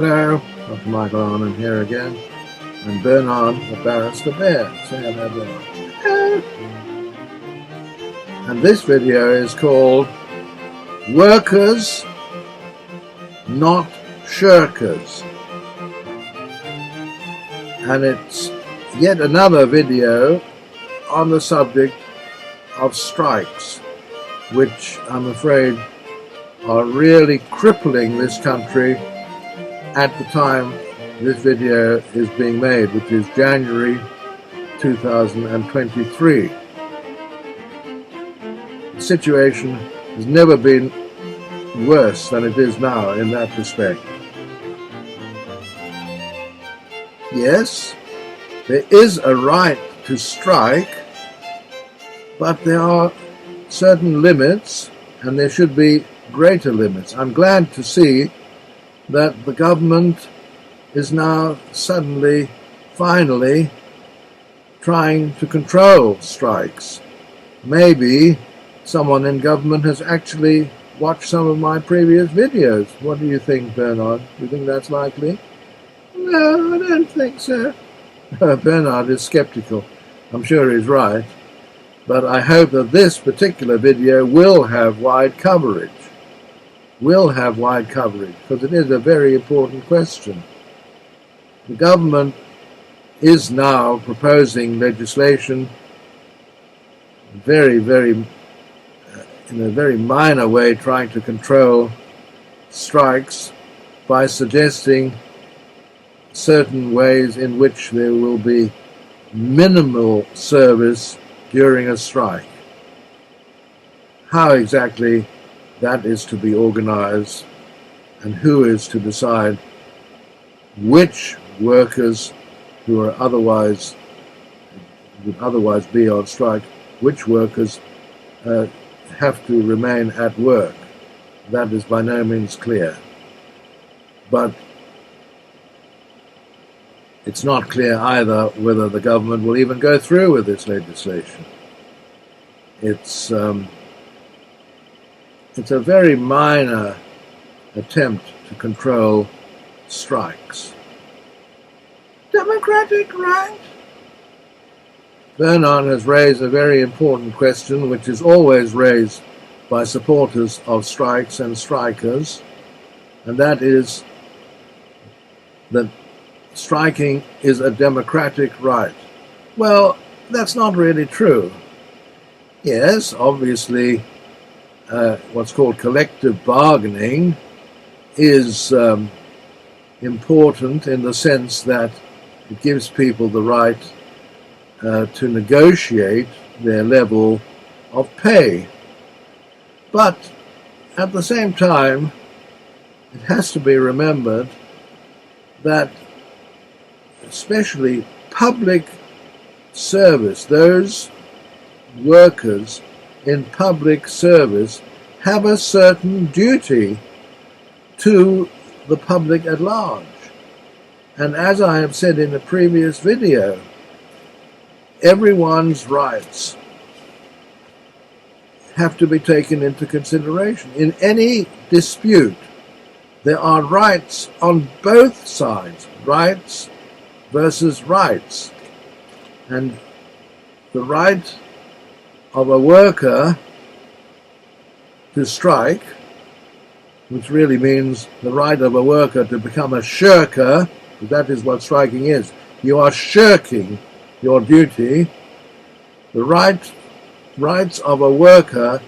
Hello, Dr. Michael Arnhem here again, and Bernard, the Barrister Bear. Say hello, Bernard. Hello. And this video is called Workers, Not Shirkers. And it's yet another video on the subject of strikes, which I'm afraid are really crippling this country at the time this video is being made, which is January 2023. The situation has never been worse than it is now in that respect. Yes, there is a right to strike, but there are certain limits, and there should be greater limits. I'm glad to see that the government is now suddenly, finally, trying to control strikes. Maybe someone in government has actually watched some of my previous videos. What do you think, Bernard? Do you think that's likely? No, I don't think so. Bernard is skeptical. I'm sure he's right. But I hope that this particular video will have wide coverage. Because it is a very important question. The government is now proposing legislation in a very minor way, trying to control strikes by suggesting certain ways in which there will be minimal service during a strike. How exactly that is to be organized, and who is to decide which workers who would otherwise be on strike, which workers have to remain at work, that is by no means clear. But it's not clear either whether the government will even go through with this legislation. It's a very minor attempt to control strikes. Democratic right? Bernard has raised a very important question, which is always raised by supporters of strikes and strikers, and that is that striking is a democratic right. Well, that's not really true. Yes, obviously, what's called collective bargaining is important in the sense that it gives people the right to negotiate their level of pay. But at the same time, it has to be remembered that especially public service, those workers in public service have a certain duty to the public at large. And as I have said in a previous video, everyone's rights have to be taken into consideration. In any dispute, there are rights on both sides, rights versus rights. And the right of a worker to strike, which really means the right of a worker to become a shirker, that is what striking is. You are shirking your duty. The rights of a worker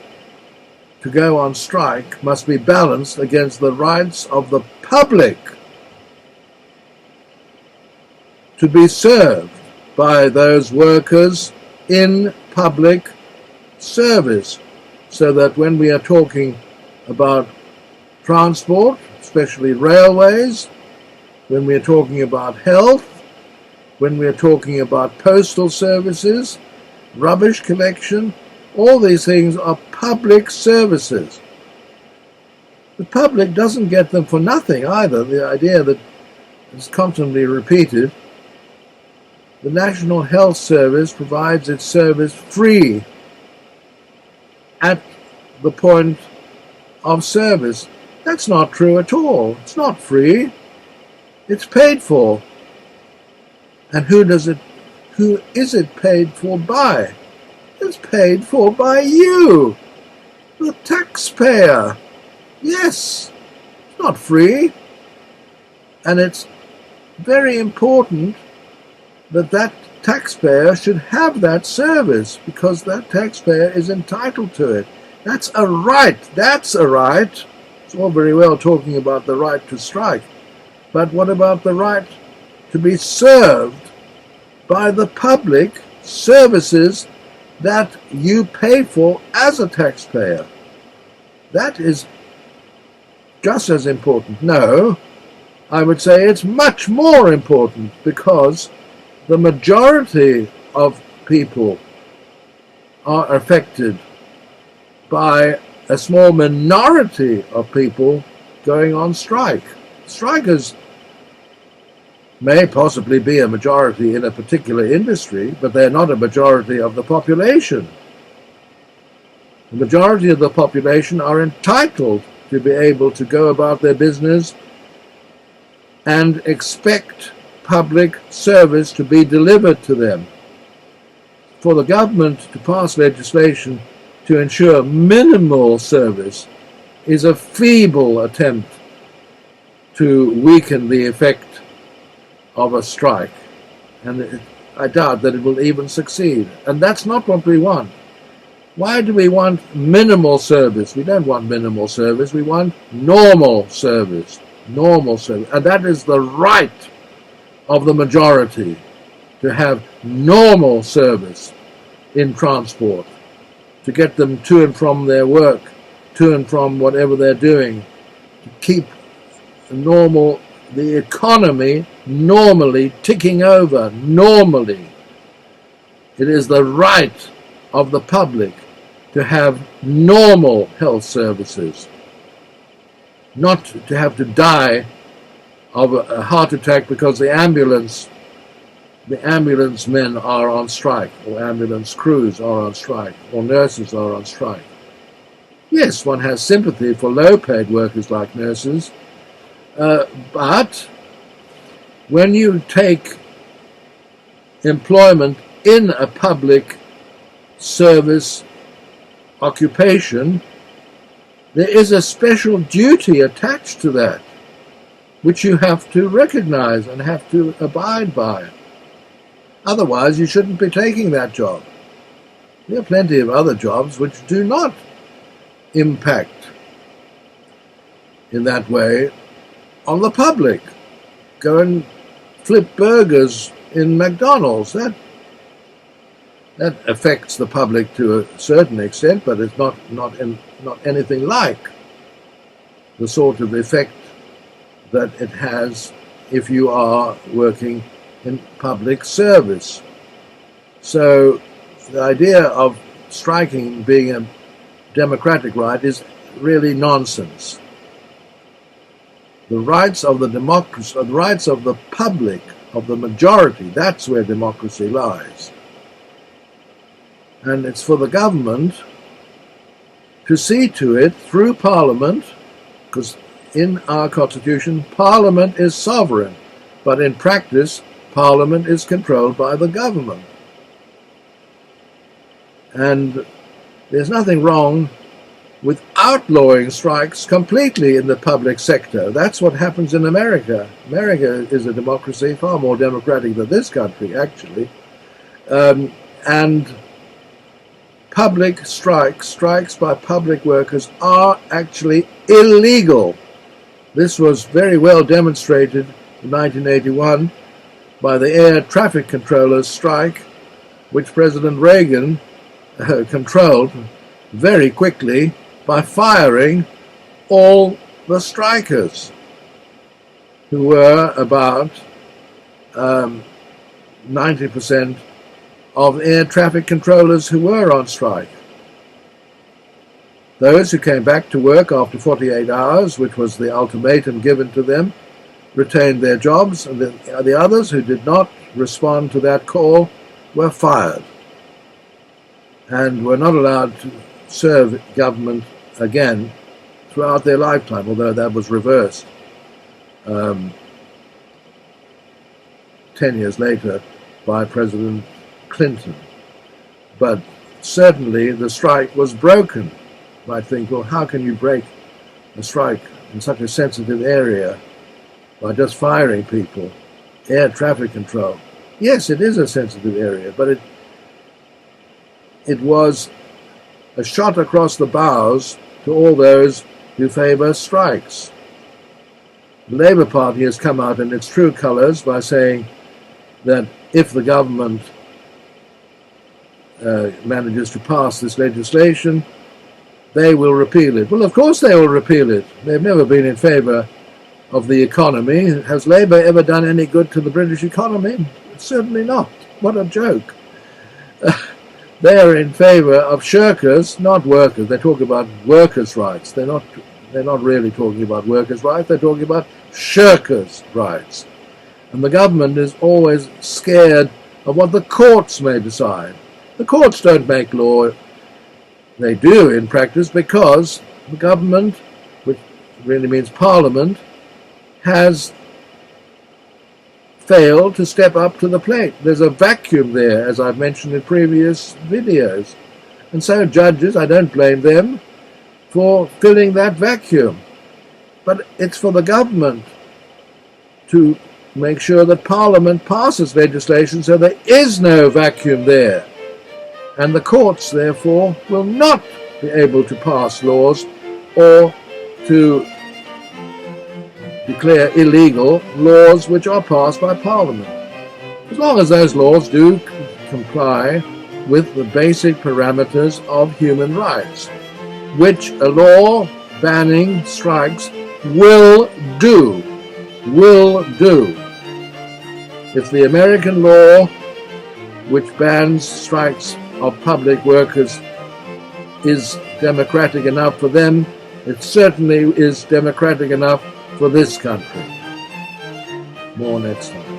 to go on strike must be balanced against the rights of the public to be served by those workers in public service, so that when we are talking about transport, especially railways, when we are talking about health, when we are talking about postal services, rubbish collection, all these things are public services. The public doesn't get them for nothing either. The idea that is constantly repeated, the National Health Service provides its service free at the point of service. That's not true at all. It's not free. It's paid for. And who is it paid for by? It's paid for by you, the taxpayer. Yes, it's not free. And it's very important that that taxpayer should have that service, because that taxpayer is entitled to it. That's a right. That's a right. It's all very well talking about the right to strike, but what about the right to be served by the public services that you pay for as a taxpayer? That is just as important. No, I would say it's much more important, because the majority of people are affected by a small minority of people going on strike. Strikers may possibly be a majority in a particular industry, but they're not a majority of the population. The majority of the population are entitled to be able to go about their business and expect public service to be delivered to them. For the government to pass legislation to ensure minimal service is a feeble attempt to weaken the effect of a strike, and I doubt that it will even succeed. And that's not what we want. Why do we want minimal service? We don't want minimal service. We want normal service. Normal service. And that is the right of the majority, to have normal service in transport, to get them to and from their work, to and from whatever they're doing, to keep the economy normally ticking over, normally. It is the right of the public to have normal health services, not to have to die of a heart attack because the ambulance men are on strike, or ambulance crews are on strike, or nurses are on strike. Yes, one has sympathy for low-paid workers like nurses, but when you take employment in a public service occupation, there is a special duty attached to that, which you have to recognize and have to abide by. Otherwise, you shouldn't be taking that job. There are plenty of other jobs which do not impact in that way on the public. Go and flip burgers in McDonald's. That affects the public to a certain extent, but it's not anything like the sort of effect that it has if you are working in public service. So the idea of striking being a democratic right is really nonsense. The rights of the democracy, the rights of the public, of the majority, that's where democracy lies. And it's for the government to see to it through Parliament, because in our Constitution, Parliament is sovereign, but in practice, Parliament is controlled by the government. And there's nothing wrong with outlawing strikes completely in the public sector. That's what happens in America. America is a democracy, far more democratic than this country, actually. And public strikes by public workers, are actually illegal. This was very well demonstrated in 1981 by the air traffic controllers' strike, which President Reagan controlled very quickly by firing all the strikers, who were about 90% of air traffic controllers who were on strike. Those who came back to work after 48 hours, which was the ultimatum given to them, retained their jobs, and the others who did not respond to that call were fired and were not allowed to serve government again throughout their lifetime, although that was reversed 10 years later by President Clinton. But certainly the strike was broken. You might think, well, how can you break a strike in such a sensitive area by just firing people? Air traffic control. Yes, it is a sensitive area, but it was a shot across the bows to all those who favor strikes. The Labour Party has come out in its true colours by saying that if the government manages to pass this legislation, they will repeal it. Well, of course they will repeal it. They've never been in favour of the economy. Has Labour ever done any good to the British economy? Certainly not. What a joke. They are in favour of shirkers, not workers. They talk about workers' rights. They're not really talking about workers' rights. They're talking about shirkers' rights. And the government is always scared of what the courts may decide. The courts don't make law. They do in practice because the government, which really means Parliament, has failed to step up to the plate. There's a vacuum there, as I've mentioned in previous videos. And so judges, I don't blame them for filling that vacuum. But it's for the government to make sure that Parliament passes legislation so there is no vacuum there. And the courts, therefore, will not be able to pass laws or to declare illegal laws which are passed by Parliament, as long as those laws do comply with the basic parameters of human rights, which a law banning strikes will do. If the American law, which bans strikes of public workers, is democratic enough for them, it certainly is democratic enough for this country. More next time.